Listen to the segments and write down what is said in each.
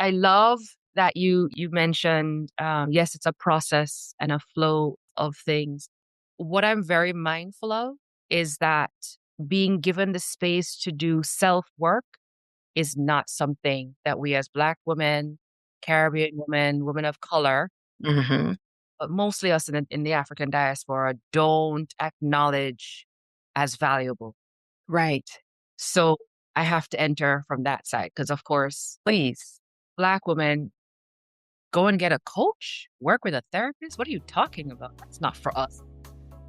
I love that you mentioned, yes, it's a process and a flow of things. What I'm very mindful of is that being given the space to do self work is not something that we as Black women, Caribbean women, women of color, Hmm. but mostly us in the African diaspora don't acknowledge as valuable. Right. So I have to enter from that side because, of course, please, Black women, go and get a coach, work with a therapist. What are you talking about? That's not for us,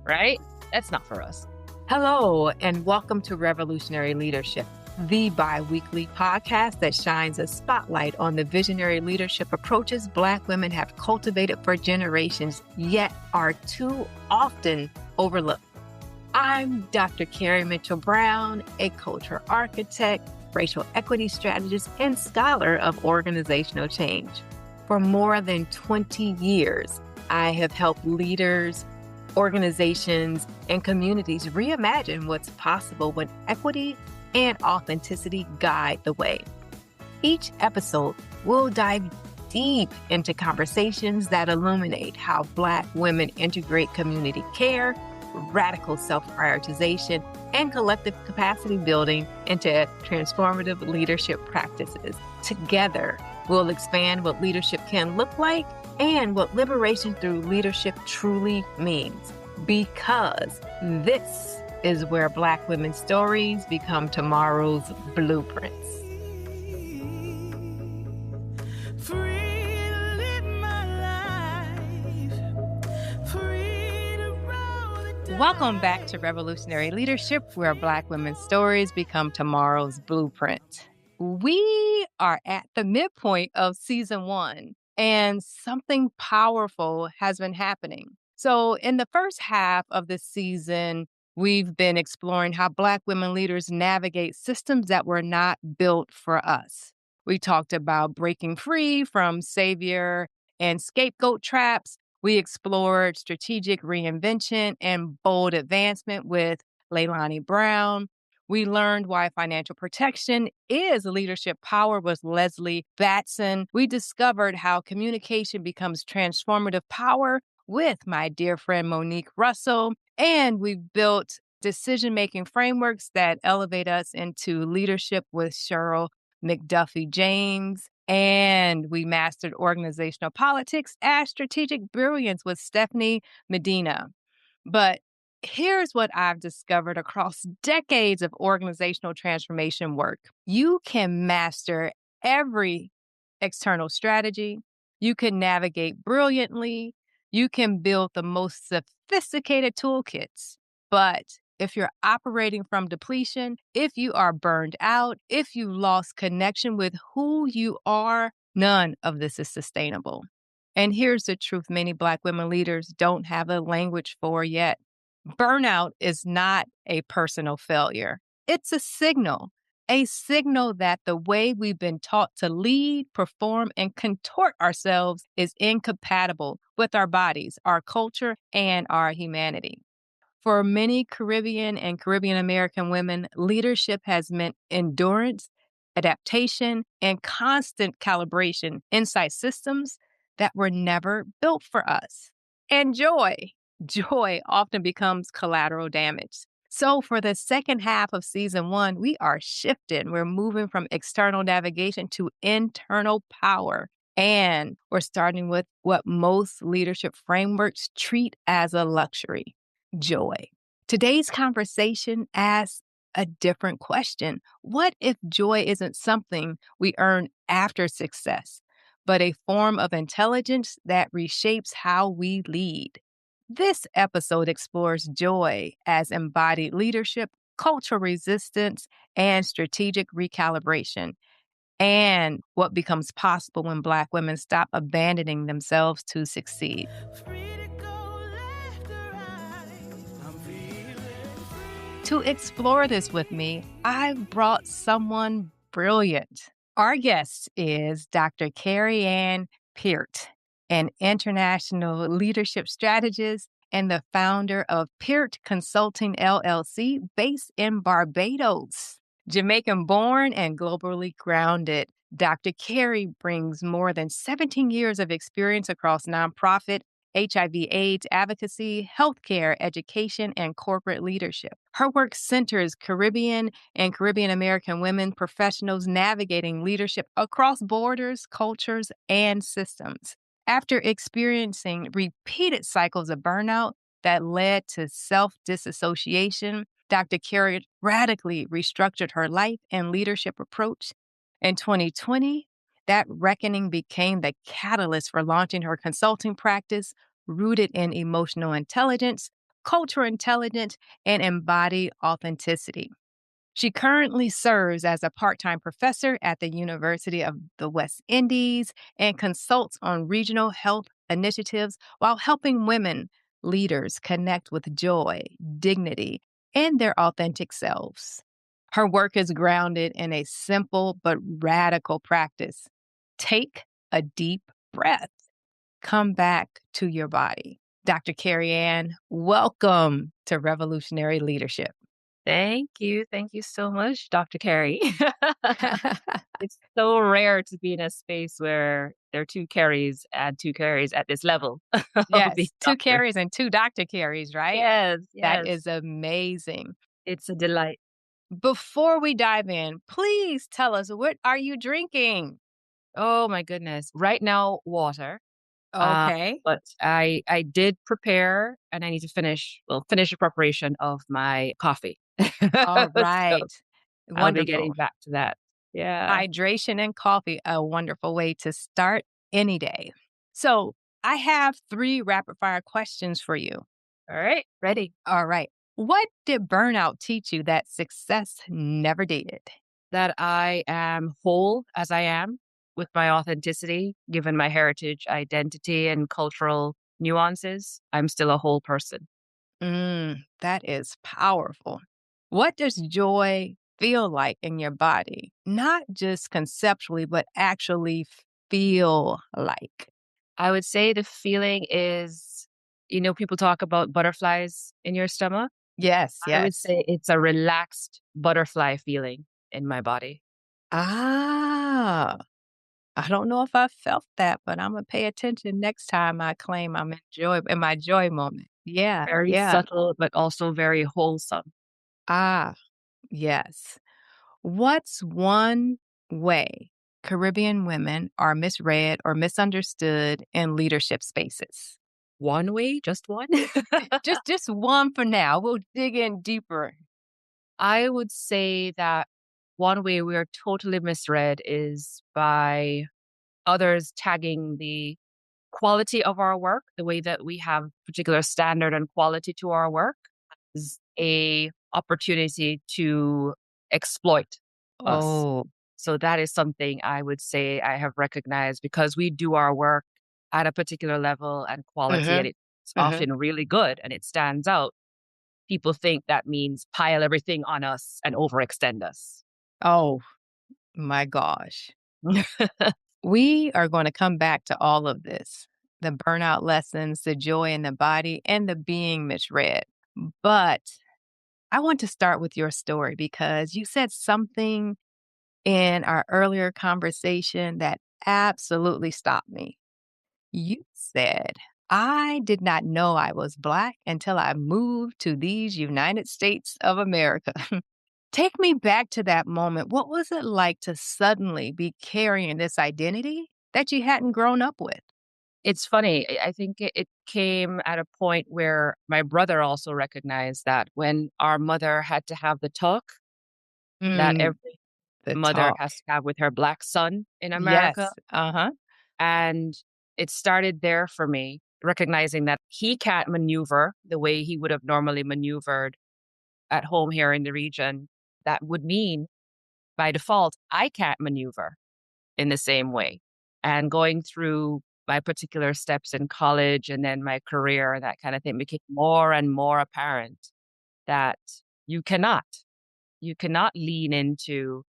right? That's not for us. Hello, and welcome to Revolutionary Leadership, the bi-weekly podcast that shines a spotlight on the visionary leadership approaches Black women have cultivated for generations, yet are too often overlooked. I'm Dr. Kerry Mitchell Brown, a cultural architect, racial equity strategist, and scholar of organizational change. For more than 20 years, I have helped leaders, organizations, and communities reimagine what's possible when equity and authenticity guide the way. Each episode, we'll dive deep into conversations that illuminate how Black women integrate community care, radical self-prioritization, and collective capacity building into transformative leadership practices. Together, we'll expand what leadership can look like and what liberation through leadership truly means. Because this is where Black women's stories become tomorrow's blueprints. Welcome back to Revolutionary Leadership, where Black women's stories become tomorrow's blueprint. We are at the midpoint of season 1, and something powerful has been happening. So in the first half of this season, we've been exploring how Black women leaders navigate systems that were not built for us. We talked about breaking free from savior and scapegoat traps. We explored strategic reinvention and bold advancement with Leilani Brown. We learned why financial protection is leadership power with Leslie Batson. We discovered how communication becomes transformative power with my dear friend Monique Russell. And we've built decision-making frameworks that elevate us into leadership with Cheryl McDuffie James. And we mastered organizational politics as strategic brilliance with Stephanie Medina. But here's what I've discovered across decades of organizational transformation work. You can master every external strategy. You can navigate brilliantly. You can build the most sophisticated toolkits. But if you're operating from depletion, if you are burned out, if you lost connection with who you are, none of this is sustainable. And here's the truth many Black women leaders don't have a language for yet. Burnout is not a personal failure. It's a signal that the way we've been taught to lead, perform, and contort ourselves is incompatible with our bodies, our culture, and our humanity. For many Caribbean and Caribbean American women, leadership has meant endurance, adaptation, and constant calibration inside systems that were never built for us. And joy often becomes collateral damage. So for the second half of season 1, we are shifting. We're moving from external navigation to internal power. And we're starting with what most leadership frameworks treat as a luxury: joy. Today's conversation asks a different question. What if joy isn't something we earn after success, but a form of intelligence that reshapes how we lead? This episode explores joy as embodied leadership, cultural resistance, and strategic recalibration, and what becomes possible when Black women stop abandoning themselves to succeed. To explore this with me, I've brought someone brilliant. Our guest is Dr. Kerriann Peart, an international leadership strategist and the founder of Peart Consulting LLC based in Barbados. Jamaican born and globally grounded, Dr. Kerry brings more than 17 years of experience across nonprofit, HIV/AIDS advocacy, healthcare, education, and corporate leadership. Her work centers Caribbean and Caribbean American women professionals navigating leadership across borders, cultures, and systems. After experiencing repeated cycles of burnout that led to self disassociation, Dr. Kerry radically restructured her life and leadership approach. In 2020, that reckoning became the catalyst for launching her consulting practice rooted in emotional intelligence, cultural intelligence, and embodied authenticity. She currently serves as a part time professor at the University of the West Indies and consults on regional health initiatives while helping women leaders connect with joy, dignity, and their authentic selves. Her work is grounded in a simple but radical practice. Take a deep breath, come back to your body. Dr. Kerriann, welcome to Revolutionary Leadership. Thank you. Thank you so much, Dr. Kerry. It's so rare to be in a space where there are two Kerrys and two Kerrys at this level of being Yes, two doctor. Kerrys and two Dr. Kerrys, right? Yes, That yes. is amazing. It's a delight. Before we dive in, please tell us, what are you drinking? Oh my goodness. Right now, water. Uh, Okay. but I did prepare and I need to finish the preparation of my coffee. All So right. I'll be getting Wonderful. back to that. Yeah. Hydration and coffee, a wonderful way to start any day. So, I have three rapid fire questions for you. All right. Ready. All right. What did burnout teach you that success never did? That I am whole as I am with my authenticity, given my heritage, identity, and cultural nuances. I'm still a whole person. That is powerful. What does joy feel like in your body? Not just conceptually, but actually feel like. I would say the feeling is, people talk about butterflies in your stomach. Yes, I would yes. say it's a relaxed butterfly feeling in my body. Ah, I don't know if I felt that, but I'm gonna pay attention next time I claim I'm in my joy moment. Yeah, Very yeah. subtle, but also very wholesome. Ah, yes. What's one way Caribbean women are misread or misunderstood in leadership spaces? One way, just one? Just one for now. We'll dig in deeper. I would say that one way we are totally misread is by others tagging the quality of our work, the way that we have particular standard and quality to our work is a opportunity to exploit us. Oh. So that is something I would say I have recognized because we do our work at a particular level and quality and Mhm. it's Mhm. often really good and it stands out. People think that means pile everything on us and overextend us. Oh my gosh. We are going to come back to all of this, the burnout lessons, the joy in the body, and the being misread. But I want to start with your story because you said something in our earlier conversation that absolutely stopped me. You said, I did not know I was Black until I moved to these United States of America. Take me back to that moment. What was it like to suddenly be carrying this identity that you hadn't grown up with? It's funny. I think it came at a point where my brother also recognized that when our mother had to have the talk that Mm, every the mother talk. has to have with her Black son in America. Yes. Uh huh. And it started there for me, recognizing that he can't maneuver the way he would have normally maneuvered at home here in the region. That would mean by default, I can't maneuver in the same way. And going through my particular steps in college and then my career, that kind of thing became more and more apparent that you cannot, you cannot lean into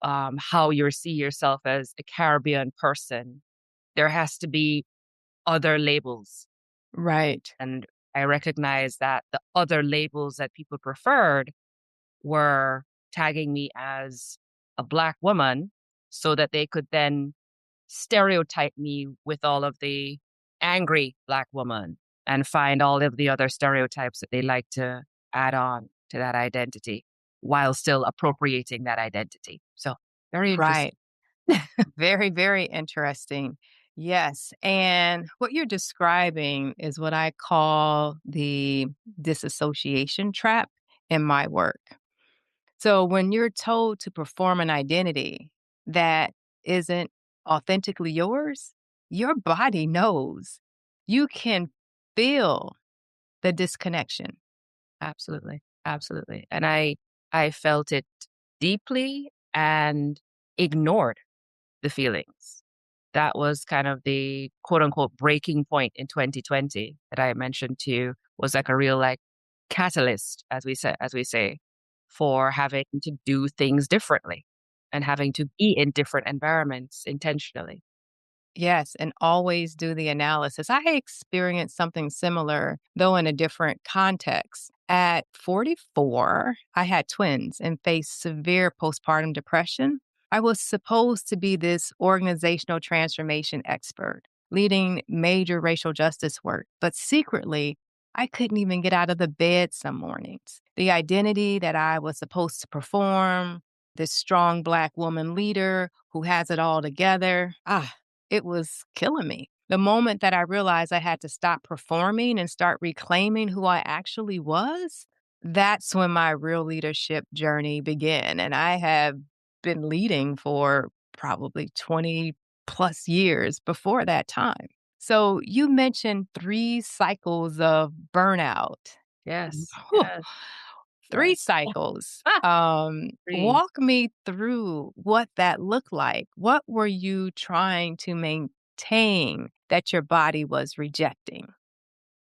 how you see yourself as a Caribbean person. There has to be other labels. Right. And I recognize that the other labels that people preferred were tagging me as a Black woman so that they could then stereotype me with all of the angry Black woman and find all of the other stereotypes that they like to add on to that identity while still appropriating that identity. So very interesting. Right. Very, very interesting. Yes. And what you're describing is what I call the disassociation trap in my work. So when you're told to perform an identity that isn't authentically yours, your body knows. You can feel the disconnection. Absolutely. Absolutely. And I felt it deeply and ignored the feelings. That was kind of the quote unquote breaking point in 2020 that I mentioned to you, was like a real like catalyst, as we say, for having to do things differently and having to be in different environments intentionally. Yes, and always do the analysis. I experienced something similar, though in a different context. At 44, I had twins and faced severe postpartum depression. I was supposed to be this organizational transformation expert, leading major racial justice work, but secretly, I couldn't even get out of the bed some mornings. The identity that I was supposed to perform, this strong Black woman leader who has it all together, it was killing me. The moment that I realized I had to stop performing and start reclaiming who I actually was, that's when my real leadership journey began. And I have been leading for probably 20 plus years before that time. So you mentioned 3 cycles of burnout. Yes. Whew, Yes. three Yes. cycles. Ah, three. Walk me through what that looked like. What were you trying to maintain that your body was rejecting?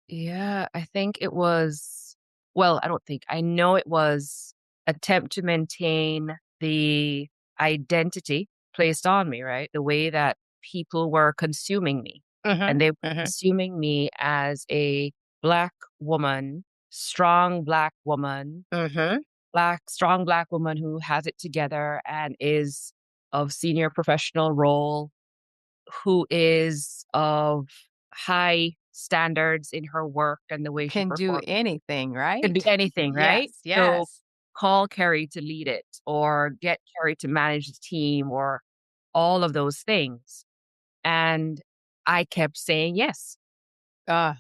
Yeah, I think it was, well, I don't think, I know it was attempt to maintain the identity placed on me, right? The way that people were consuming me. Mhm, And they were mhm, consuming me as a Black woman, strong Black woman, mhm. strong Black woman who has it together and is of senior professional role, who is of high standards in her work and the way she Can do performs, anything, can do right? anything, right? Yes, So yes. call Kerry to lead it or get Kerry to manage the team or all of those things. And I kept saying yes Uh,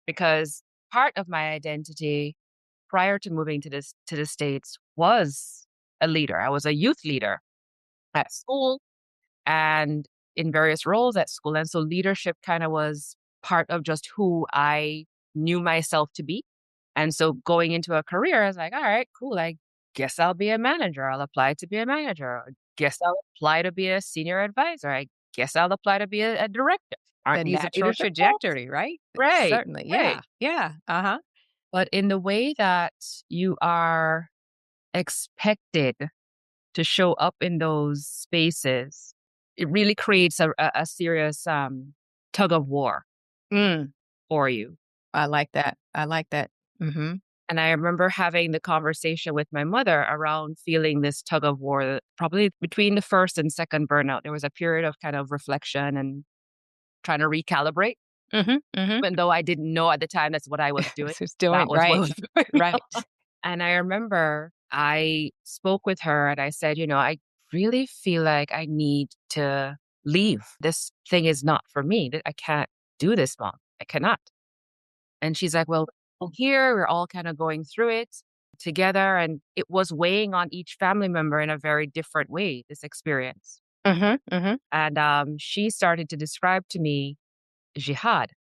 because part of my identity prior to moving to the States was a leader. I was a youth leader at school and in various roles at school. And so leadership kind of was part of just who I knew myself to be. And so going into a career, I was like, all right, cool. I guess I'll be a manager. I'll apply to be a manager. I guess I'll apply to be a senior advisor. I guess I'll apply to be a director. Aren't the these natural leadership roles? trajectory, right? Right, Certainly. right. Yeah, yeah. Uh-huh. But in the way that you are expected to show up in those spaces, it really creates a serious tug of war Mm, for you. I like that. I like that. Mhm. And I remember having the conversation with my mother around feeling this tug of war, probably between the first and second burnout. There was a period of kind of reflection and trying to recalibrate, Mhm, mhm. even though I didn't know at the time that's what I was doing. This is That doing was what right, was going on. right. And I remember I spoke with her and I said, I really feel like I need to leave. This thing is not for me. I can't do this, Mom. I cannot. And she's like, well, here we're all kind of going through it together. And it was weighing on each family member in a very different way, this experience. Mhm, mhm. And she started to describe to me jihad.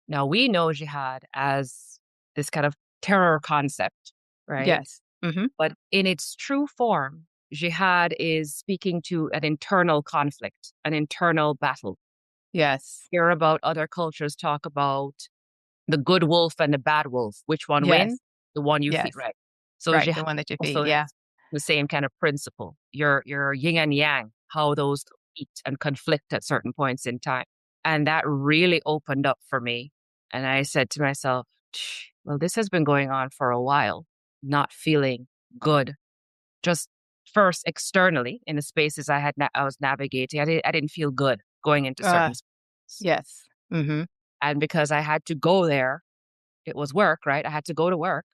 Now we know jihad as this kind of terror concept, right? Yes. Mhm. But in its true form, jihad is speaking to an internal conflict, an internal battle. Yes. Hear about other cultures talk about the good wolf and the bad wolf. Which one wins? Yes. The one you feed, Yes. right? So Right, jihad the one that you also feed, has yeah. the same kind of principle. Your yin and yang, how those meet and conflict at certain points in time. And that really opened up for me. And I said to myself, well, this has been going on for a while, not feeling good, just first externally in the spaces I was navigating. I didn't feel good going into Uh, certain spaces. yes. Mm-hmm. And because I had to go there, it was work, right? I had to go to work.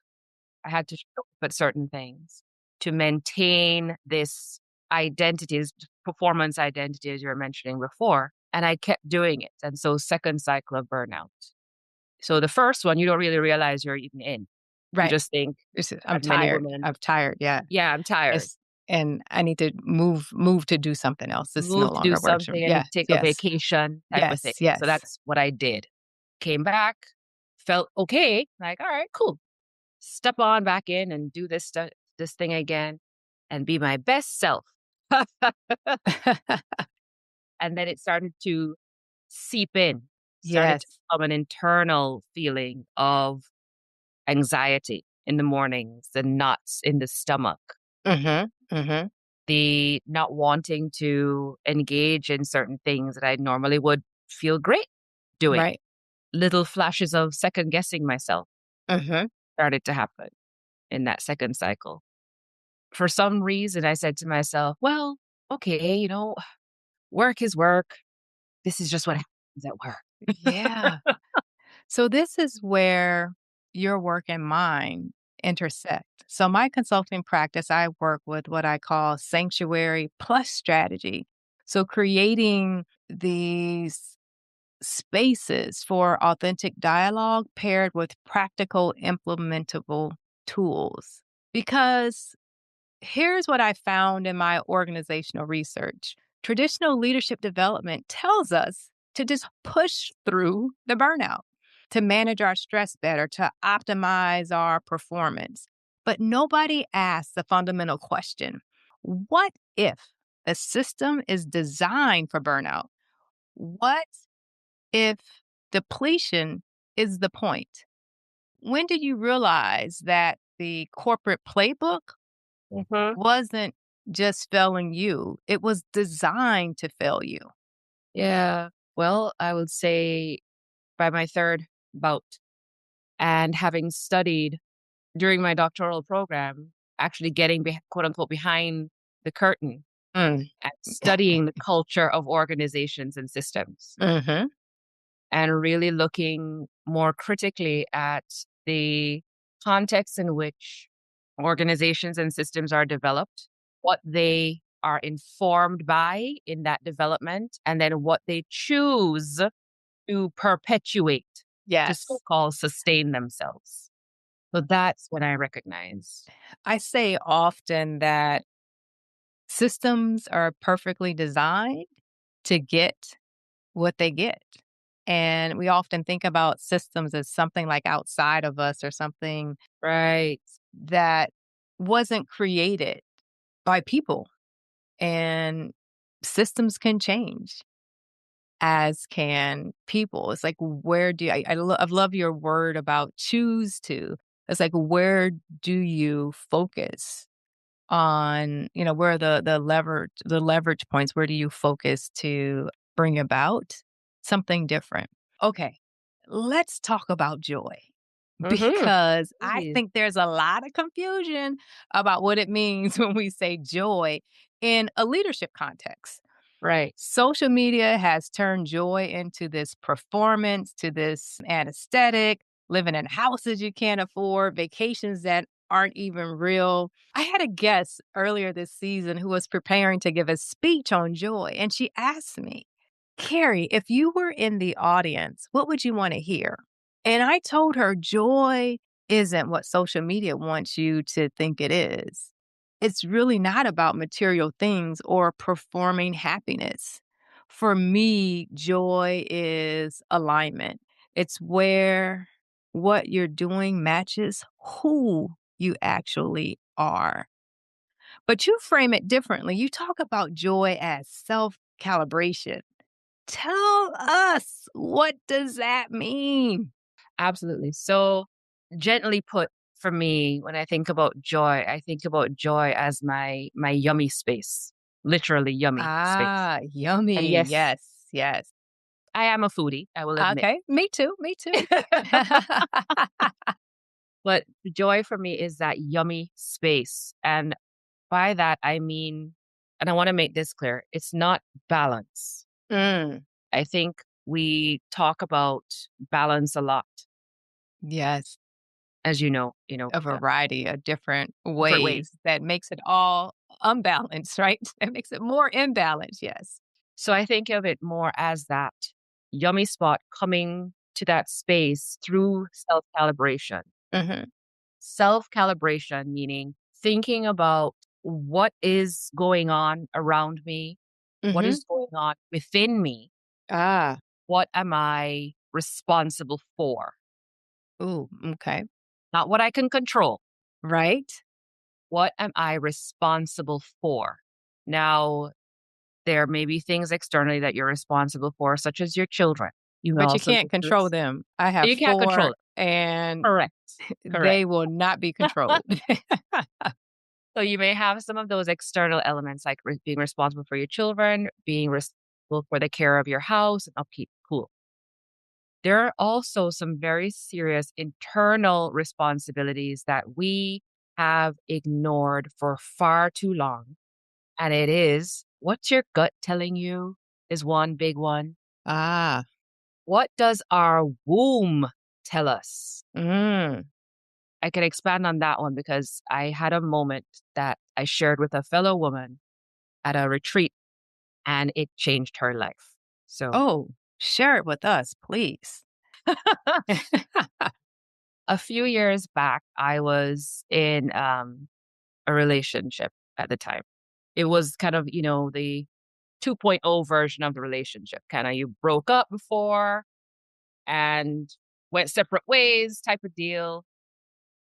I had to show up at certain things to maintain this identity, this performance identity, as you were mentioning before. And I kept doing it. And so, second cycle of burnout. So, the first one, you don't really realize you're even in. You Right. just think, I'm as many tired. women, I'm tired. Yeah. yeah, I'm tired. It's and I need to move to do something else. This no Move to do longer works for me. something. I need Yes. to take a Yes. vacation type of thing. Yes. So, Yes. that's what I did. Came back, felt okay. Like, all right, cool. Step on back in and do this thing again and be my best self. And then it started to seep in, started to Yes. become an internal feeling of anxiety in the mornings, the knots in the stomach, Mm-hmm. Mm-hmm. the not wanting to engage in certain things that I normally would feel great doing. Right. Little flashes of second guessing myself Mm-hmm. started to happen in that second cycle. For some reason, I said to myself, well, okay, work is work. This is just what happens at work. Yeah. So this is where your work and mine intersect. So my consulting practice, I work with what I call sanctuary plus strategy. So creating these spaces for authentic dialogue paired with practical implementable tools. Because here's what I found in my organizational research. Traditional leadership development tells us to just push through the burnout, to manage our stress better, to optimize our performance. But nobody asks the fundamental question: what if a system is designed for burnout? What if depletion is the point? When did you realize that the corporate playbook Mhm. wasn't just failing you, it was designed to fail you? Yeah. Well, I would say by my third bout and having studied during my doctoral program, actually getting quote unquote behind the curtain Mm. and studying the culture of organizations and systems Mhm. and really looking more critically at the context in which organizations and systems are developed, what they are informed by in that development, and then what they choose to perpetuate to Yes. so-called sustain themselves. So that's when I recognize. I say often that systems are perfectly designed to get what they get. And we often think about systems as something like outside of us or something Right. that wasn't created by people. And systems can change, as can people. It's like, where do I love your word about choose to. It's like, where do you focus on, where are the leverage points? Where do you focus to bring about something different? Okay, let's talk about joy Mm-hmm. because I Please. think there's a lot of confusion about what it means when we say joy in a leadership context. Right. Social media has turned joy into this performance, to this anesthetic, living in houses you can't afford, vacations that aren't even real. I had a guest earlier this season who was preparing to give a speech on joy, and she asked me, Kerry, if you were in the audience, what would you want to hear? And I told her joy isn't what social media wants you to think it is. It's really not about material things or performing happiness. For me, joy is alignment. It's where what you're doing matches who you actually are. But you frame it differently. You talk about joy as self calibration. Tell us, what does that mean? Absolutely. So, gently put, for me, when I think about joy, I think about joy as my yummy space, literally yummy space. Ah, And yummy. yes, Yes, yes. I am a foodie, I will admit. Okay, me too, me too. But joy for me is that yummy space. And by that, I mean, and I want to make this clear, it's not balance. Mm, I think we talk about balance a lot, yes. as A variety of different different ways. ways that makes it all unbalanced, right? That makes it more imbalanced. Yes. So I think of it more as that yummy spot coming to that space through self calibration. Hmm. Self calibration, meaning thinking about what is going on around me, what Hmm. is going on within me, Ah. what am I responsible for? Ooh. Okay. Not what I can control. Right. What am I responsible for? Now, there may be things externally that you're responsible for, such as your children. You may But you also can't need to control them. I have you can't control four, it. and Correct. Correct. they will not be controlled. So you may have some of those external elements like being responsible for your children, being responsible for the care of your house and upkeep. Cool. There are also some very serious internal responsibilities that we have ignored for far too long. And it is, what's your gut telling you is one big one. Ah. What does our womb tell us? Mm. I can expand on that one because I had a moment that I shared with a fellow woman at a retreat and it changed her life. So, Oh, share it with us, please. a few years back, I was in a relationship at the time. It was kind of, the 2.0 version of the relationship. Kind of you broke up before and went separate ways type of deal.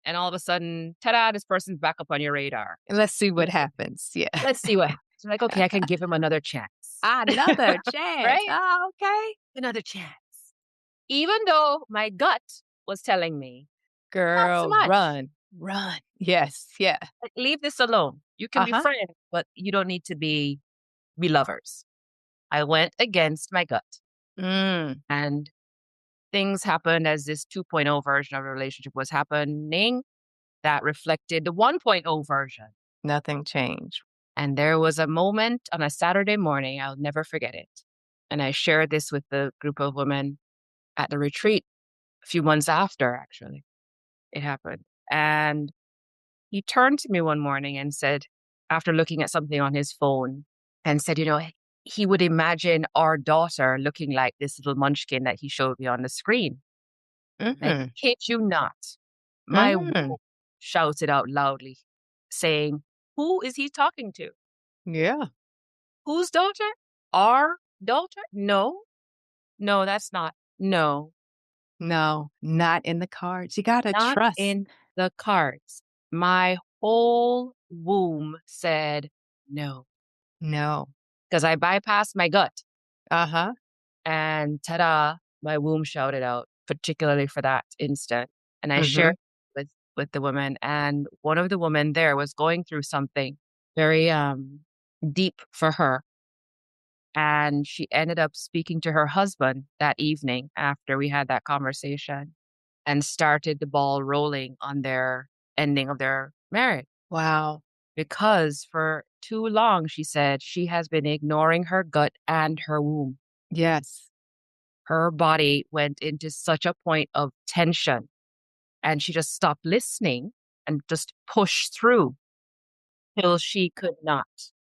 And all of a sudden, ta-da, this person's back up on your radar. Let's see what Okay, happens. Yeah. let's see what happens. You're like, okay, I can give him another chance. Another chance. Right? Oh, okay. Another chance. Even though my gut was telling me, not so Girl, much. run, run. Yes, yeah. Like, leave this alone. You can be Uh-huh. friends, but you don't need to be lovers. I went against my gut. Mm, And things happened as this 2.0 version of a relationship was happening that reflected the 1.0 version. nothing changed. And there was a moment on a Saturday morning, I'll never forget it. And I shared this with the group of women at the retreat a few months after, actually, it happened. And he turned to me one morning and said, after looking at something on his phone, and said, he would imagine our daughter looking like this little munchkin that he showed me on the screen. And I Mhm. kid you not, my Mm. womb shouted out loudly, saying, who is he talking to? Yeah. Whose daughter? Our daughter? No, no, that's not. No, No, not in the cards. You gotta not trust. in the cards. My whole womb said no No. because I bypassed my gut Uh-huh. and ta-da, my womb shouted out, particularly for that instant. And I shared Mhm. with the women, and one of the women there was going through something very deep for her. And she ended up speaking to her husband that evening after we had that conversation and started the ball rolling on their ending of their marriage. Wow. Because for too long, she said, she has been ignoring her gut and her womb. Yes. Her body went into such a point of tension and she just stopped listening and just pushed through till she could not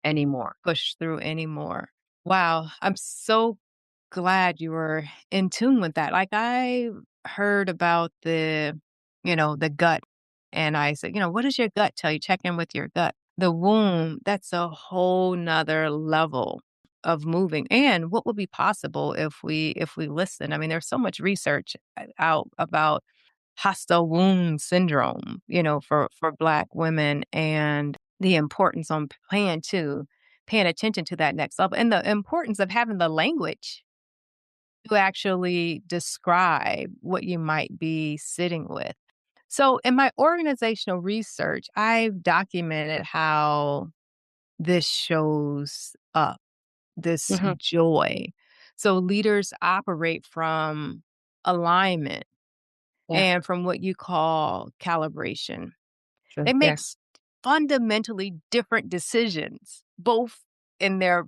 anymore. Push through anymore. Wow. I'm so glad you were in tune with that. Like I heard about the gut. And I said, what does your gut tell you? Check in with your gut. The womb, that's a whole nother level of moving. And what would be possible if we listen? I mean, there's so much research out about hostile womb syndrome, for Black women and the importance on paying attention to that next level and the importance of having the language to actually describe what you might be sitting with. So, in my organizational research, I've documented how this shows up, this Mhm. joy. So, leaders operate from alignment Yeah, and from what you call calibration. sure. They make Yes. fundamentally different decisions, both in their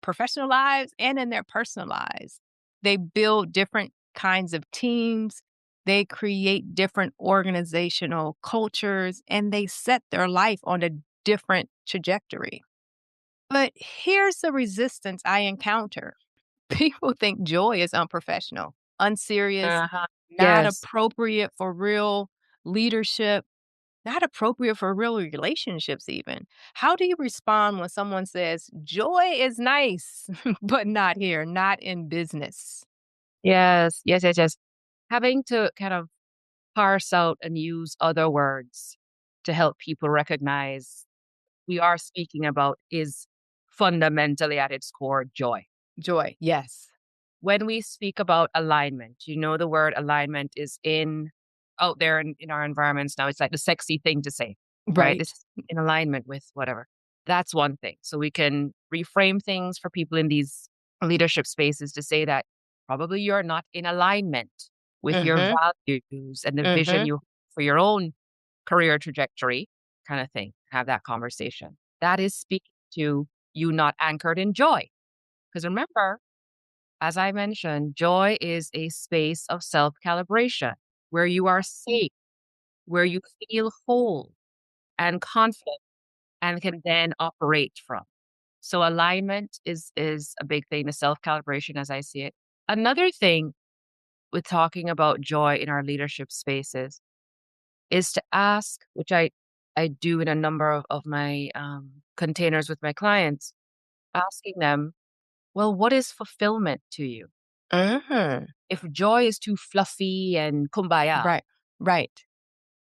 professional lives and in their personal lives. They build different kinds of teams. They create different organizational cultures and they set their life on a different trajectory. But here's the resistance I encounter. People think joy is unprofessional, unserious, Uh-huh. not Yes. appropriate for real leadership, not appropriate for real relationships, even. How do you respond when someone says, joy is nice, but not here, not in business? Yes. Yes. Yes. Yes. Having to kind of parse out and use other words to help people recognize we are speaking about is fundamentally at its core joy. Joy, yes. When we speak about alignment, the word alignment is in out there in our environments now. It's like the sexy thing to say, right? Right. This is in alignment with whatever. That's one thing. So we can reframe things for people in these leadership spaces to say that probably you're not in alignment with your Mm-hmm. values and the vision Mm-hmm. you for your own career trajectory kind of thing. Have that conversation. That is speaking to you not anchored in joy. Because remember, as I mentioned, joy is a space of self calibration where you are safe, where you feel whole and confident and can then operate from. So alignment is a big thing, the self calibration as I see it. Another thing with talking about joy in our leadership spaces is to ask, which I do in a number of my containers with my clients, asking them, well, what is fulfillment to you? Mm-hmm. If joy is too fluffy and kumbaya, Right. Right.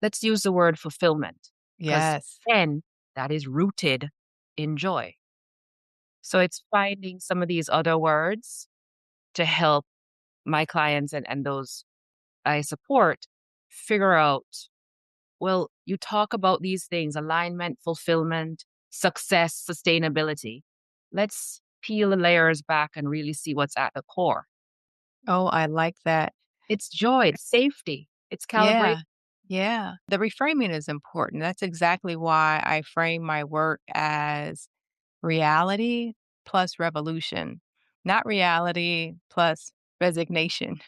let's use the word fulfillment because Yes. then that is rooted in joy. So it's finding some of these other words to help my clients and those I support figure out, well, you talk about these things alignment, fulfillment, success, sustainability. Let's peel the layers back and really see what's at the core. Oh, I like that. It's joy, it's safety, it's calibration. Yeah. Yeah. The reframing is important. That's exactly why I frame my work as reality plus revolution, not reality plus resignation.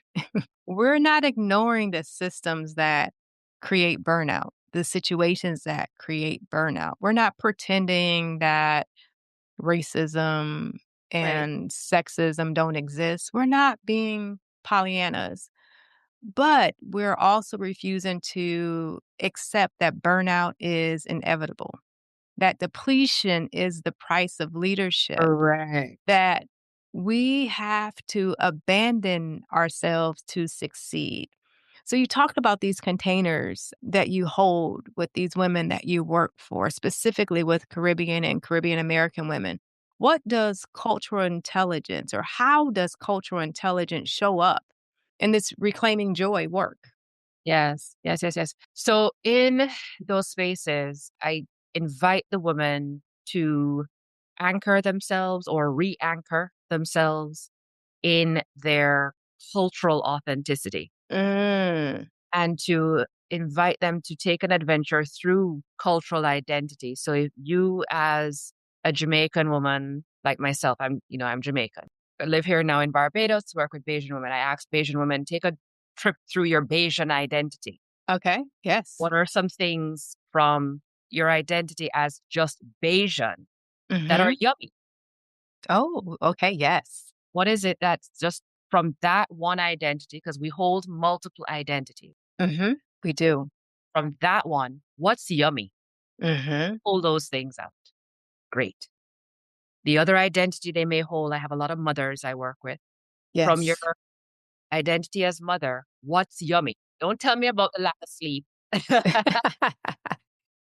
We're not ignoring the systems that create burnout, the situations that create burnout. We're not pretending that racism Right. and sexism don't exist. We're not being Pollyannas, but we're also refusing to accept that burnout is inevitable, that depletion is the price of leadership, Correct. that we have to abandon ourselves to succeed. So, you talked about these containers that you hold with these women that you work for, specifically with Caribbean and Caribbean American women. What does cultural intelligence or how does cultural intelligence show up in this reclaiming joy work? Yes, yes, yes, yes. So in those spaces, I invite the woman to anchor themselves or re anchor themselves in their cultural authenticity Mm, and to invite them to take an adventure through cultural identity. So if you as a Jamaican woman like myself, I'm Jamaican. I live here now in Barbados to work with Bayesian women. I ask Bayesian women, take a trip through your Bayesian identity. okay. Yes. What are some things from your identity as just Bayesian that are Hmm. yummy? Oh, okay. Yes. What is it that's just from that one identity? Because we hold multiple identities. Hmm. We do. From that one, what's yummy? Hmm. Pull those things out. Great. The other identity they may hold, I have a lot of mothers I work with. From your Yes. identity as mother, what's yummy? Don't tell me about the lack of sleep,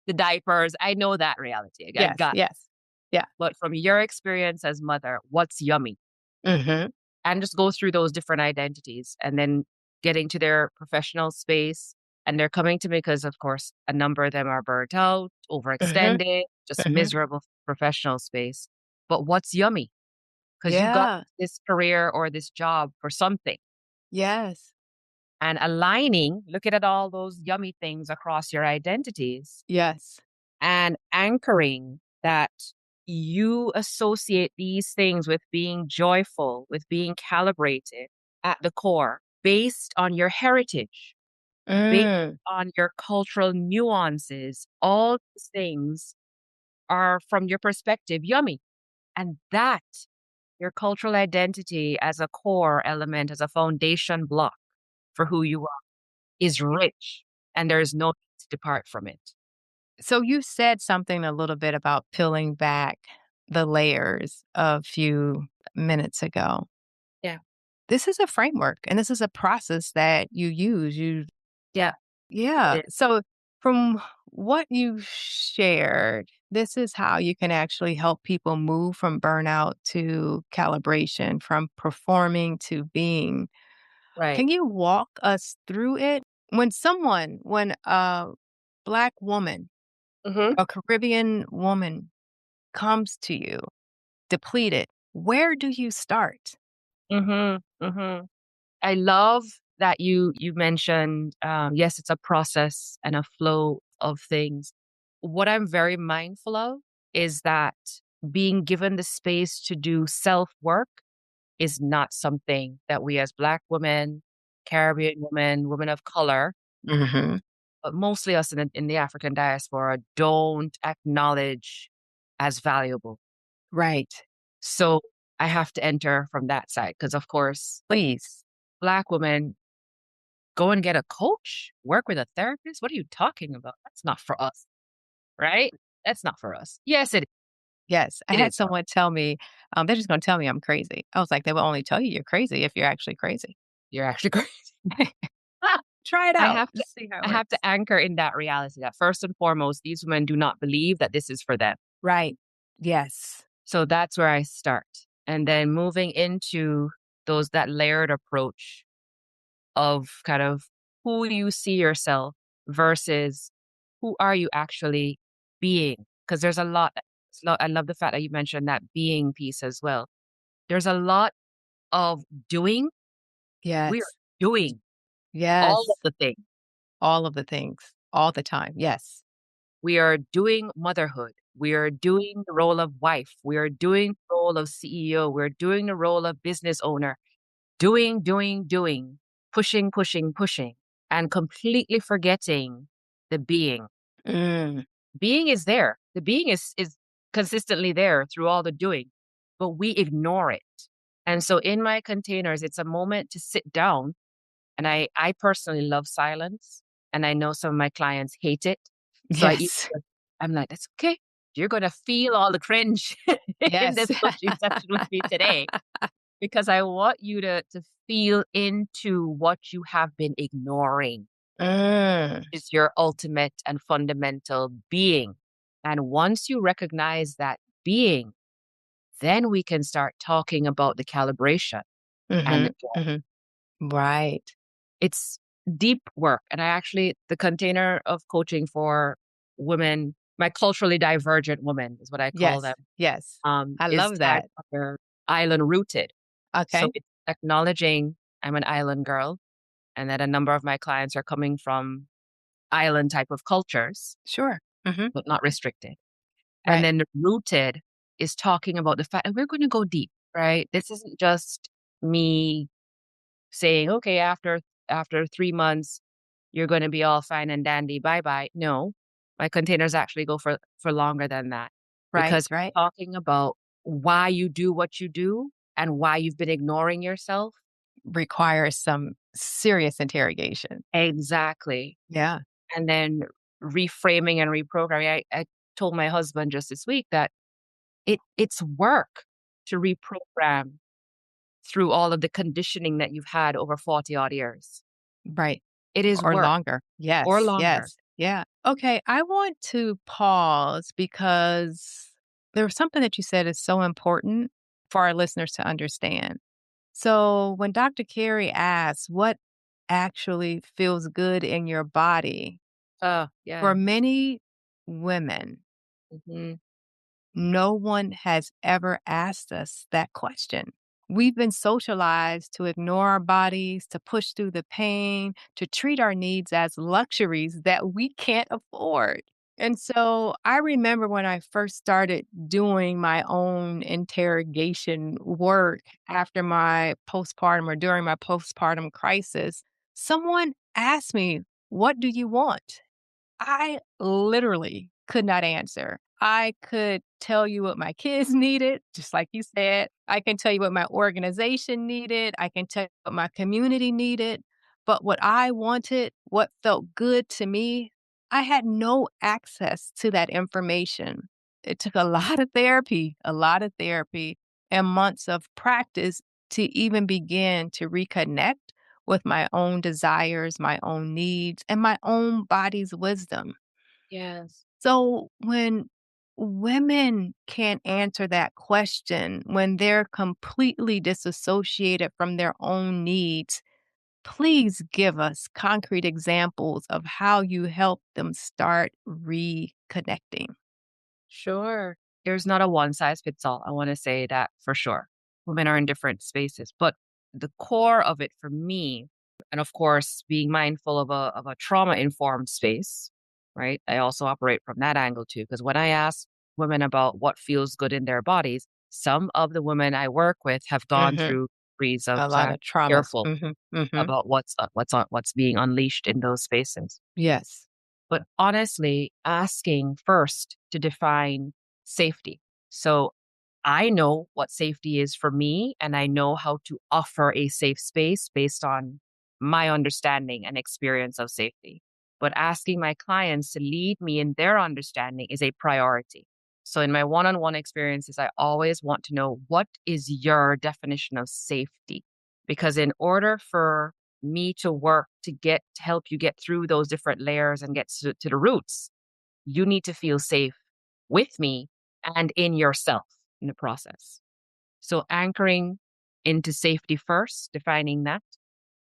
the diapers. I know that reality. I Yes, got. yes. Yeah. But from your experience as mother, what's yummy? Mhm. And just go through those different identities and then getting to their professional space. And they're coming to me because, of course, a number of them are burnt out, Mhm. overextended, just Mhm. miserable professional space. But what's yummy? Because you got Yeah. this career or this job for something. Yes. And aligning, looking at all those yummy things across your identities Yes. and anchoring that you associate these things with being joyful, with being calibrated at the core, based on your heritage, based Mm, on your cultural nuances. All these things are, from your perspective, yummy. And that, your cultural identity as a core element, as a foundation block for who you are, is rich. And there is no need to depart from it. so you said something a little bit about peeling back the layers a few minutes ago. Yeah. This is a framework and this is a process that you use. Yeah. Yeah. It is. So, from what you shared, this is how you can actually help people move from burnout to calibration, from performing to being. Right. Can you walk us through it? When a Black woman, Mm-hmm. a Caribbean woman comes to you depleted, where do you start? Mm-hmm. Mm-hmm. I love that you mentioned, yes, it's a process and a flow of things. What I'm very mindful of is that being given the space to do self work is not something that we as Black women, Caribbean women, women of color, Hmm. but mostly us in the African diaspora, don't acknowledge as valuable. Right. So I have to enter from that side because, of course, Please. Black women go and get a coach, work with a therapist. What are you talking about? That's not for us, right? That's not for us. Yes, Yes, I it had is for us. someone tell me, they're just gonna tell me I'm crazy. I was like, "They will only tell you you're crazy if you're actually crazy. You're actually great. Try it I out. have to Just see how it I have to works." anchor in that reality that first and foremost, these women do not believe that this is for them. Right. Yes. So that's where I start. And then moving into that layered approach of kind of who you see yourself versus who are you actually being? Because there's a lot. I love the fact that you mentioned that being piece as well. There's a lot of doing. We're Yes. doing all of Yes. the things. All of the things, all the time. Yes. We are doing motherhood. We are doing the role of wife. We are doing the role of CEO. We're doing the role of business owner. Doing, doing, doing, pushing, pushing, pushing, and completely forgetting the being. Mm. Being is there. The being is consistently there through all the doing, but we ignore it. And so in my containers, it's a moment to sit down. And I personally love silence. And I know some of my clients hate it. So Yes. I'm like, that's okay. You're gonna feel all the cringe in Yes. this coaching session with me today. Because I want you to feel into what you have been ignoring Mm. is your ultimate and fundamental being. And once you recognize that being, then we can start talking about the calibration and the Mhm. joy. Mhm. Right. It's deep work. And the container of coaching for women, my culturally divergent women is what I call Yes. them, Yes. I is love tagged that. under island rooted. So Okay. it's acknowledging I'm an island girl and that a number of my clients are coming from island type of cultures, Sure. Mhm. but not restricted. And Right. then the rooted is talking about the fact that we're going to go deep, right? This isn't just me saying, okay, after 3 months, you're going to be all fine and dandy. Bye bye. No, my containers actually go for longer than that Right. because Right. talking about why you do what you do and why you've been ignoring yourself. Requires some serious interrogation. Exactly. Yeah. And then reframing and reprogramming. I told my husband just this week that it's work to reprogram through all of the conditioning that you've had over 40 odd years. Right. It is Or work longer. or Yes. longer. Yes. Yeah. Okay. I want to pause because there was something that you said is so important for our listeners to understand. So, when Dr. Kerry asks, what actually feels good in your body? Oh, For yeah. many women, Mhm. no one has ever asked us that question. We've been socialized to ignore our bodies, to push through the pain, to treat our needs as luxuries that we can't afford. And so I remember when I first started doing my own interrogation work after my postpartum or during my postpartum crisis, someone asked me, "What do you want?" I literally could not answer. I could tell you what my kids needed, just like you said. I can tell you what my organization needed. I can tell you what my community needed. But what I wanted, what felt good to me, I had no access to that information. It took a lot of therapy, and months of practice to even begin to reconnect with my own desires, my own needs, and my own body's wisdom. Yes. So when women can't answer that question, when they're completely disassociated from their own needs, please give us concrete examples of how you help them start reconnecting. Sure. There's not a one size fits all. I want to say that for sure. Women are in different spaces, but the core of it for me, and of course, being mindful of a trauma informed space, right? I also operate from that angle too, because when I ask women about what feels good in their bodies, some of the women I work with have gone Mhm. through degrees of, A so lot I'm of traumas. careful Mhm. about what's being unleashed in those spaces. Yes. But honestly, asking first to define safety. So I know what safety is for me, and I know how to offer a safe space based on my understanding and experience of safety. But asking my clients to lead me in their understanding is a priority. So in my one on one experiences, I always want to know, what is your definition of safety? Because in order for me to work to help you get through those different layers and get to the roots, you need to feel safe with me and in yourself in the process. So anchoring into safety first, defining that,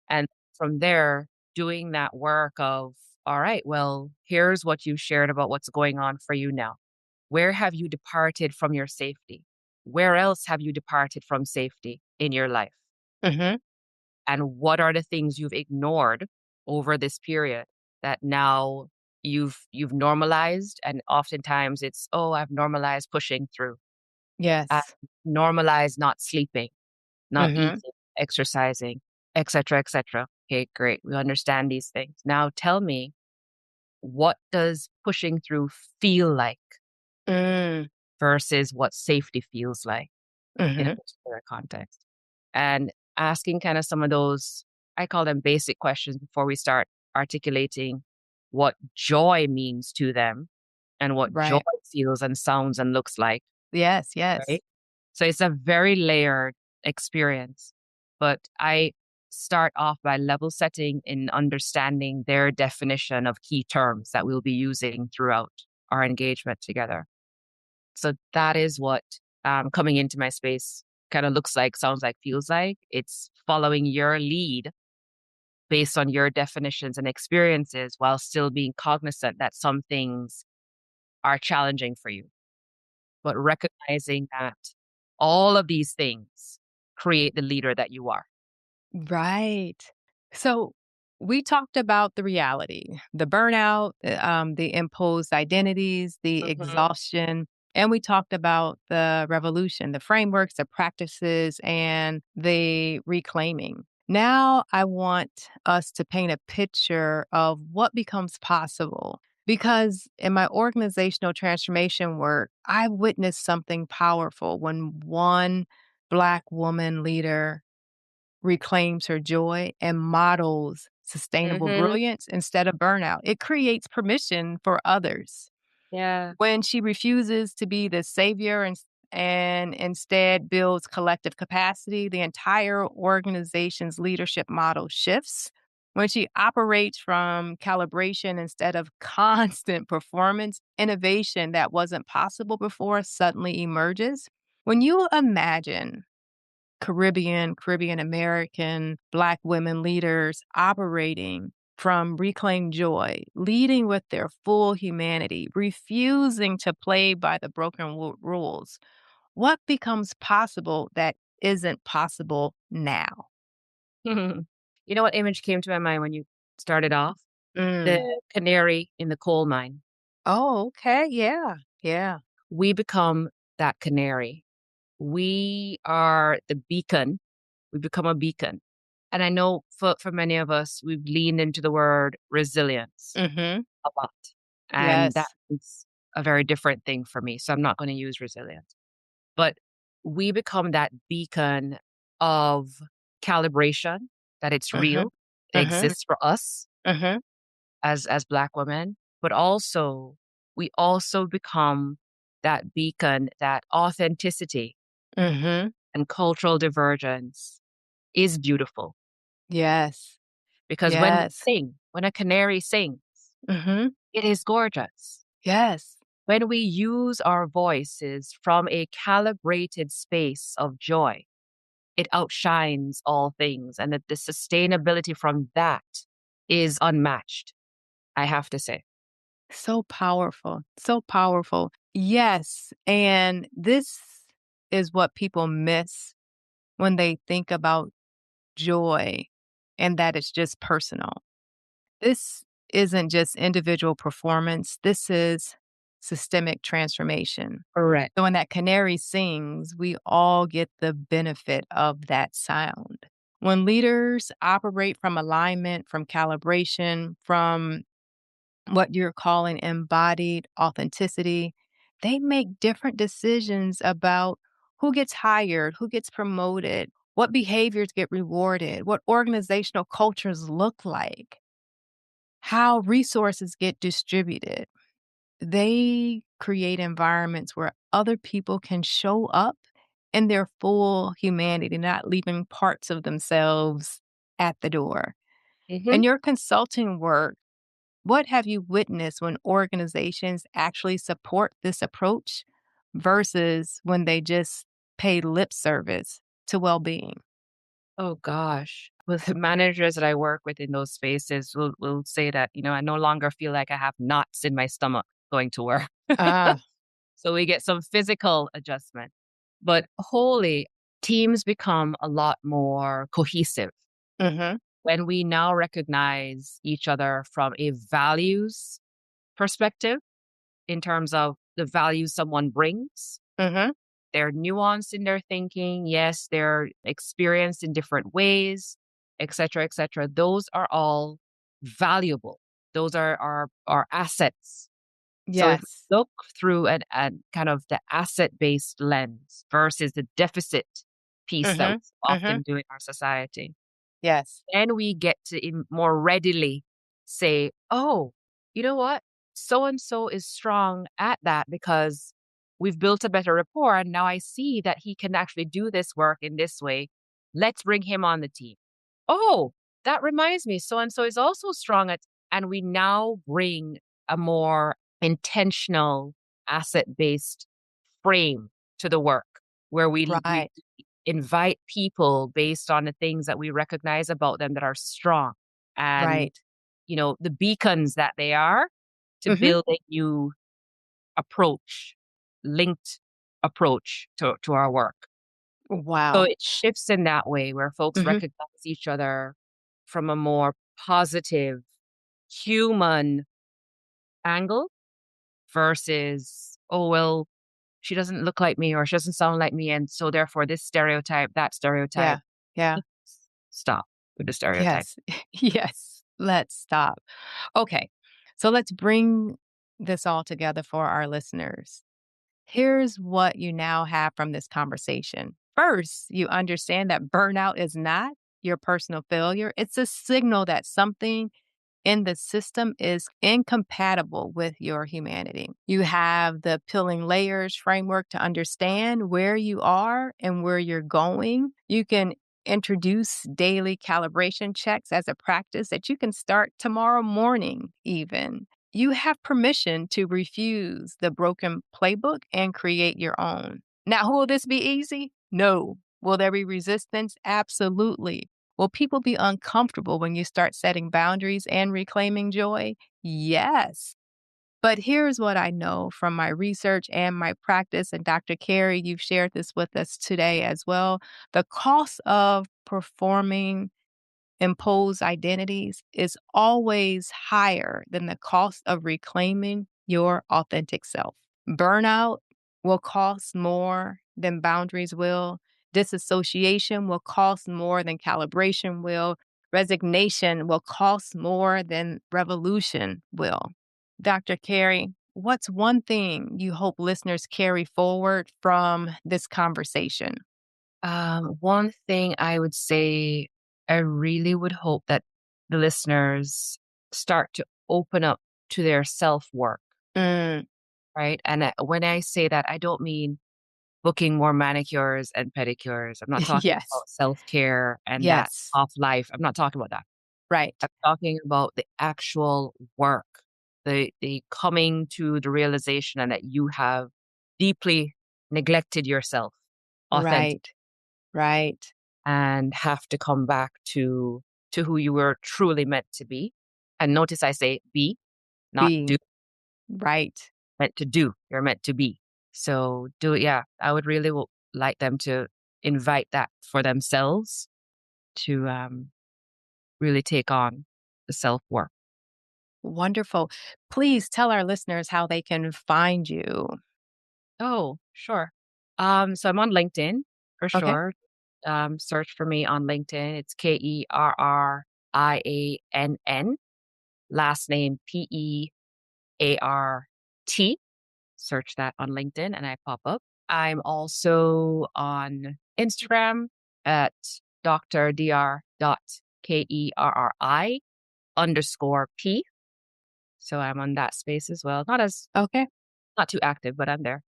and from there, doing that work of, all right, well, here's what you shared about what's going on for you now. Where have you departed from your safety? Where else have you departed from safety in your life? Mhm. And what are the things you've ignored over this period that now you've normalized? And oftentimes it's, oh, I've normalized pushing through. I've Yes. normalized not sleeping, not Mhm. eating, exercising, etc., etc. Okay, great, we understand these things. Now tell me, what does pushing through feel like Mm. versus what safety feels like in a Mhm. particular context? And asking kind of some of those, I call them basic questions before we start articulating what joy means to them and what joy Right. feels and sounds and looks like, Yes, yes. right? So it's a very layered experience. But I start off by level setting in understanding their definition of key terms that we'll be using throughout our engagement together. So that is what coming into my space kind of looks like, sounds like, feels like. It's following your lead based on your definitions and experiences while still being cognizant that some things are challenging for you, but recognizing that all of these things create the leader that you are. Right. So we talked about the reality, the burnout, the imposed identities, the Mhm. exhaustion, and we talked about the revolution, the frameworks, the practices, and the reclaiming. Now I want us to paint a picture of what becomes possible. Because in my organizational transformation work, I witnessed something powerful when one Black woman leader reclaims her joy and models sustainable Mhm. brilliance instead of burnout. It creates permission for others. Yeah. When she refuses to be the savior and instead builds collective capacity, the entire organization's leadership model shifts. When she operates from calibration instead of constant performance, innovation that wasn't possible before suddenly emerges. When you imagine Caribbean American Black women leaders operating from reclaimed joy, leading with their full humanity, refusing to play by the broken rules. What becomes possible that isn't possible now? You know what image came to my mind when you started off? Mm, The canary in the coal mine. Oh, okay. Yeah. Yeah. We become that canary. We are the beacon. We become a beacon. And I know for many of us, we've leaned into the word resilience Mhm. a lot. And that Yes. is a very different thing for me. So I'm not going to use resilience. But we become that beacon of calibration, that it's Mhm. real, it Mhm. exists for us Mhm. as Black women, but also we also become that beacon that authenticity Mhm. and cultural divergence is beautiful. Yes. Because when we Yes. sing, when a canary sings, Mhm. it is gorgeous. Yes. When we use our voices from a calibrated space of joy, it outshines all things. And that the sustainability from that is unmatched, I have to say. So powerful. So powerful. Yes. And this is what people miss when they think about joy and that it's just personal. This isn't just individual performance, this is systemic transformation. Correct. So when that canary sings, we all get the benefit of that sound. When leaders operate from alignment, from calibration, from what you're calling embodied authenticity, they make different decisions about who gets hired, who gets promoted, what behaviors get rewarded, what organizational cultures look like, how resources get distributed. They create environments where other people can show up in their full humanity, not leaving parts of themselves at the door. Hmm. In your consulting work, what have you witnessed when organizations actually support this approach versus when they just pay lip service to well being? Oh gosh. With the managers that I work with in those spaces will say that, I no longer feel like I have knots in my stomach going to work. Ah, So we get some physical adjustment. But wholly, teams become a lot more cohesive mm-hmm, when we now recognize each other from a values perspective in terms of the values someone brings. mm-hmm, They're nuanced in their thinking. Yes, they're experienced in different ways, et cetera, et cetera. Those are all valuable. Those are our assets. So if yes, we look through an kind of the asset-based lens versus the deficit piece that we mm-hmm, mm-hmm, often do in our society, yes, then we get to more readily say, oh, you know what? So and so is strong at that because we've built a better rapport. And now I see that he can actually do this work in this way. Let's bring him on the team. Oh, that reminds me, so and so is also strong at, and we now bring a more intentional asset based frame to the work where we right, invite people based on the things that we recognize about them that are strong and right. the beacons that they are to Mm-hmm. build a new approach, linked approach to our work. So Wow. it shifts in that way where folks Mm-hmm. recognize each other from a more positive human angle versus, oh, well, she doesn't look like me or she doesn't sound like me. And so therefore this stereotype, that stereotype, Yeah, yeah, stop with the stereotype. yes, yes. Let's stop. Okay, so let's bring this all together for our listeners. Here's what you now have from this conversation. First, you understand that burnout is not your personal failure. It's a signal that something in the system is incompatible with your humanity. You have the peeling layers framework to understand where you are and where you're going. You can introduce daily calibration checks as a practice that you can start tomorrow morning, even. You have permission to refuse the broken playbook and create your own. Now, will this be easy? No. Will there be resistance? Absolutely. Will people be uncomfortable when you start setting boundaries and reclaiming joy? Yes. But here's what I know from my research and my practice. And Dr. Kerry, you've shared this with us today as well. The cost of performing imposed identities is always higher than the cost of reclaiming your authentic self. Burnout will cost more than boundaries will. Disassociation will cost more than calibration will. Resignation will cost more than revolution will. Dr. Kerry, what's one thing you hope listeners carry forward from this conversation? One thing I would say, I really would hope that the listeners start to open up to their self work, Mm, right? And when I say that, I don't mean booking more manicures and pedicures. I'm not talking yes. about self care and that Yes. off life. I'm not talking about that. Right. I'm talking about the actual work, the coming to the realization and that you have deeply neglected yourself, authentic, Right. Right. and have to come back to who you were truly meant to be. And notice I say be, not do. Be. Right. Meant to do. You're meant to be. So do it. Yeah, I would really like them to invite that for themselves to really take on the self work. Wonderful. Please tell our listeners how they can find you. Oh, sure. So I'm on LinkedIn for Okay. sure. Search for me on LinkedIn. It's Kerriann, last name Peart. Search that on LinkedIn and I pop up. I'm also on Instagram at dr.kerri_p. So I'm on that space as well. Okay. Not too active, but I'm there.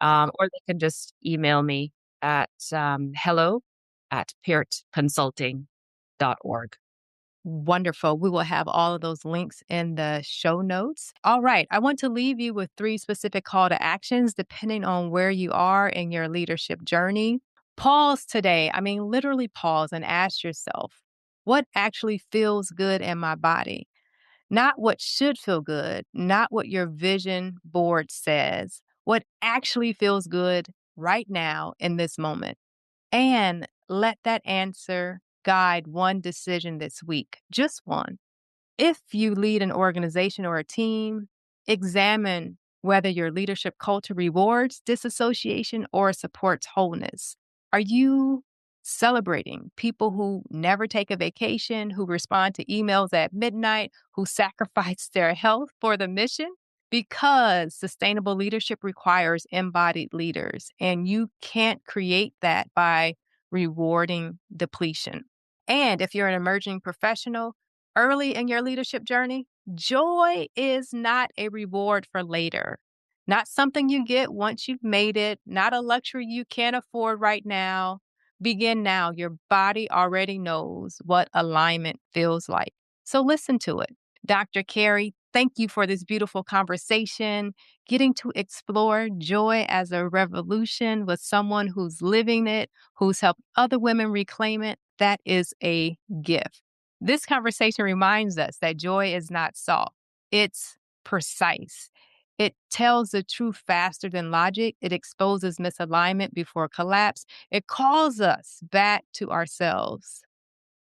Or they can just email me at hello@peartconsulting.org. Wonderful. We will have all of those links in the show notes. All right. I want to leave you with 3 specific call to actions depending on where you are in your leadership journey. Pause today. I mean, literally pause and ask yourself, what actually feels good in my body? Not what should feel good, not what your vision board says, what actually feels good right now in this moment. And let that answer guide one decision this week, just one. If you lead an organization or a team, examine whether your leadership culture rewards disassociation or supports wholeness. Are you celebrating people who never take a vacation, who respond to emails at midnight, who sacrifice their health for the mission? Because sustainable leadership requires embodied leaders, and you can't create that by rewarding depletion. And if you're an emerging professional, early in your leadership journey, joy is not a reward for later, not something you get once you've made it, not a luxury you can't afford right now. Begin now. Your body already knows what alignment feels like. So listen to it. Dr. Kerry, thank you for this beautiful conversation, getting to explore joy as a revolution with someone who's living it, who's helped other women reclaim it. That is a gift. This conversation reminds us that joy is not soft, it's precise. It tells the truth faster than logic. It exposes misalignment before collapse. It calls us back to ourselves.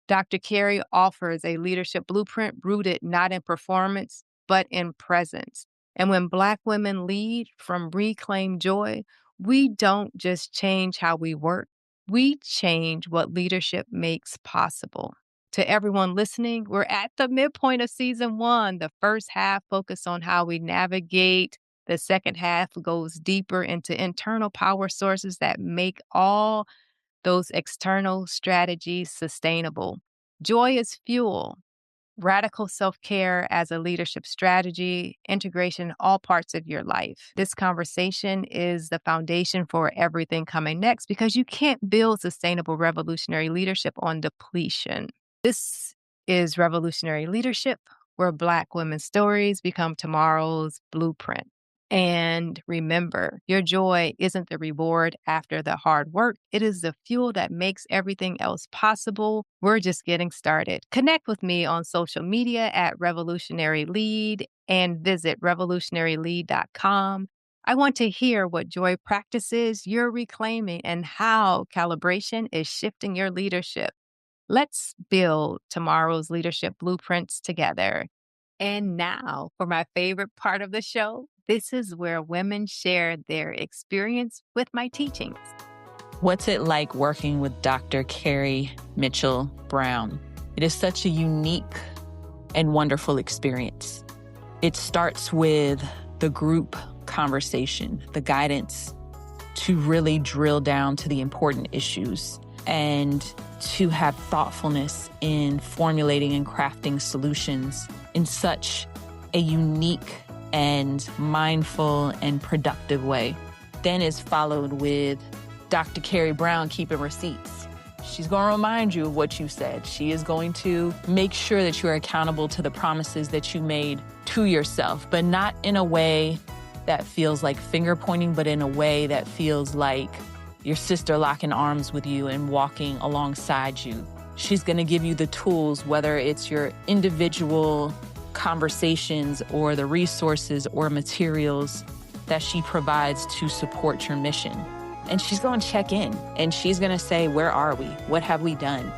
Dr. Kerry offers a leadership blueprint rooted not in performance, but in presence. And when Black women lead from reclaimed joy, we don't just change how we work, we change what leadership makes possible. To everyone listening, we're at the midpoint of season 1. The first half focused on how we navigate. The second half goes deeper into internal power sources that make all those external strategies sustainable. Joy is fuel, radical self care as a leadership strategy, integration in all parts of your life. This conversation is the foundation for everything coming next because you can't build sustainable revolutionary leadership on depletion. This is Revolutionary Leadership, where Black women's stories become tomorrow's blueprint. And remember, your joy isn't the reward after the hard work. It is the fuel that makes everything else possible. We're just getting started. Connect with me on social media at Revolutionary Lead and visit revolutionarylead.com. I want to hear what joy practices you're reclaiming and how calibration is shifting your leadership. Let's build tomorrow's leadership blueprints together. And now for my favorite part of the show. This is where women share their experience with my teachings. What's it like working with Dr. Kerry Mitchell Brown? It is such a unique and wonderful experience. It starts with the group conversation, the guidance to really drill down to the important issues and to have thoughtfulness in formulating and crafting solutions in such a unique and mindful and productive way. Then is followed with Dr. Kerry Brown keeping receipts. She's going to remind you of what you said. She is going to make sure that you're accountable to the promises that you made to yourself, but not in a way that feels like finger pointing, but in a way that feels like your sister locking arms with you and walking alongside you. She's going to give you the tools, whether it's your individual conversations or the resources or materials that she provides to support your mission. And she's going to check in and she's going to say, where are we? What have we done?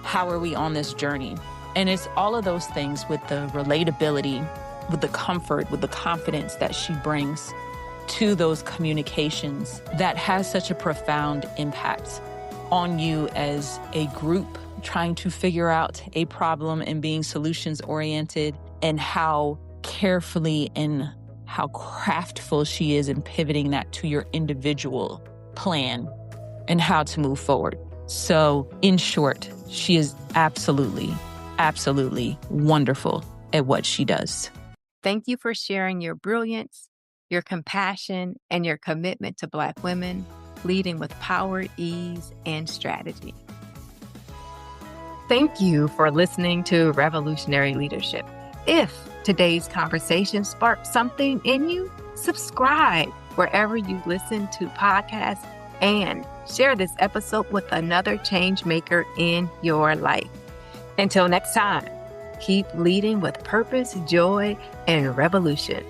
How are we on this journey? And it's all of those things with the relatability, with the comfort, with the confidence that she brings to those communications that has such a profound impact on you as a group trying to figure out a problem and being solutions oriented, and how carefully and how craftful she is in pivoting that to your individual plan and how to move forward. So in short, she is absolutely, absolutely wonderful at what she does. Thank you for sharing your brilliance, your compassion, and your commitment to Black women, leading with power, ease, and strategy. Thank you for listening to Revolutionary Leadership. If today's conversation sparked something in you, subscribe wherever you listen to podcasts and share this episode with another change maker in your life. Until next time, keep leading with purpose, joy, and revolution.